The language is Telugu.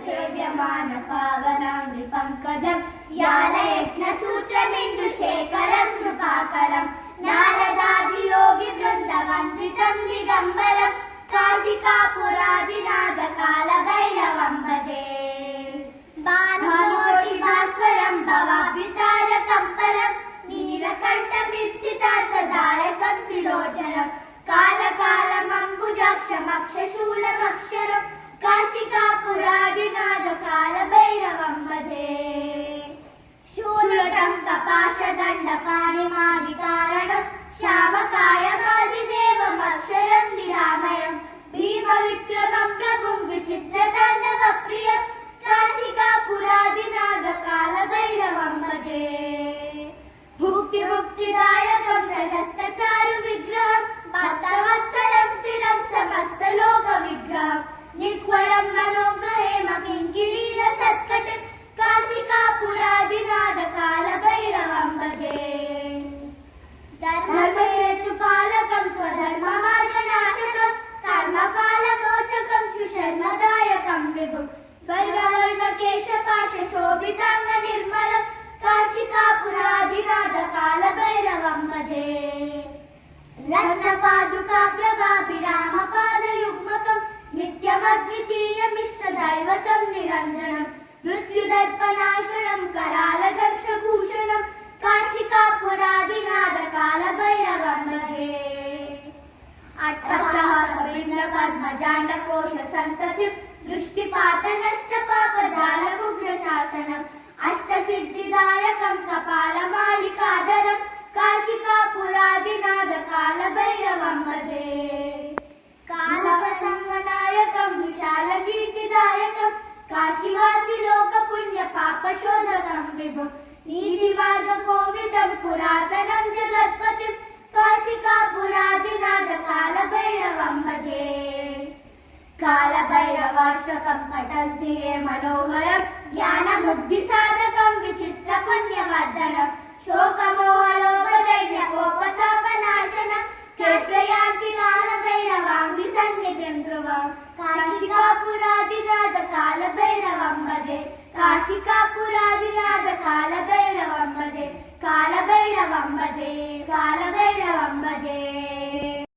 సేవ్యమాన పావనాంగి పంకజం యాలయజ్ఞసూత్రమిందుశేఖరం కృపాకరం నారదాది యోగి బృందవందితం దిగంబరం కాశికాపురాదినాథ కాల భైరవం భజే భానుకోటి భాస్వరం భవాభ్యుతారకం పరం నీలకంఠమిప్సితార్థదాయకం త్రిలోచనం కాలకాలమంబుజాక్షమక్షశూలమక్షరం కాశికాపురాదినాథ కాల భైరవం భజే శూలటం కపాశదండపాణిమాదికారణం శ్యామకాయమాదిదేవమక్షరం నిరామయం భీమ విక్రమం ప్రభుం విచిత్రతాండవ ప్రియం కాశికాపురాదినాథ కాల భైరవం భజే భుక్తి ముక్తిదాయకం ప్రశస్త చారు విగ్రహం భక్తవత్సలం స్థిరం సమస్త లోక విగ్రహం నిక్వళం మనోగ్రహేమ కింకిరీల సత్కటిం కాశికాపురాదినాథ కాల భైరవం భజే ధర్మసేతుపాలకం త్వధర్మ మార్గనాశకం కర్మపాలమోచకం సుశర్మదాయకం విభుం స్వర్గవర్ణ కేశపాశ శోభితాంగ నిర్మలం కాశికాపురాదినాథ కాల భైరవం భజే రత్నపాదుకా ప్రభాభిరామ పాదయుగ్మకం నిత్యమద్వితీయమిష్టదైవతం నిరంజనం మృత్యుదర్పనాశనం కరాలదర్శభూషణం కాశికాపురాదినాథ కాల భైరవం భజే అట్టహాసబింద పద్మజాండకోశ సంతతిం దృష్టిపాతనష్టపాపజాలముగ్రశాసనం అష్టసిద్ధిదాయకం కపాలమాలికాధరం కాశికాపురాదినాథ కాల భైరవం భజే కాలకసంగనాయకం విశాలకీర్తిదాయకం కాశీవాసి లోక పుణ్య పాపశోధకం విభుం నీతి మార్గ కోవిదం పురాతనం జగత్పతిం కాశికాపురాదినాథ కాల భైరవం భజే కాల భైరవాష్టకం పఠంతి ఏ మనోహరం జ్ఞాన బుద్ధి సాధకం విచిత్ర పుణ్యవర్ధనం శోకమోహలోపదైన్య కోపతాపనాశనం కేశయాంతి కాల భైరవాంగి సన్నిధిం ధ్రువం కాశికాపురాదినాథ కాల భైరవం భజే కాశికాపురాదినాథ కాల భైరవం భజే కాల భైరవం భజే కాల భైరవం భజే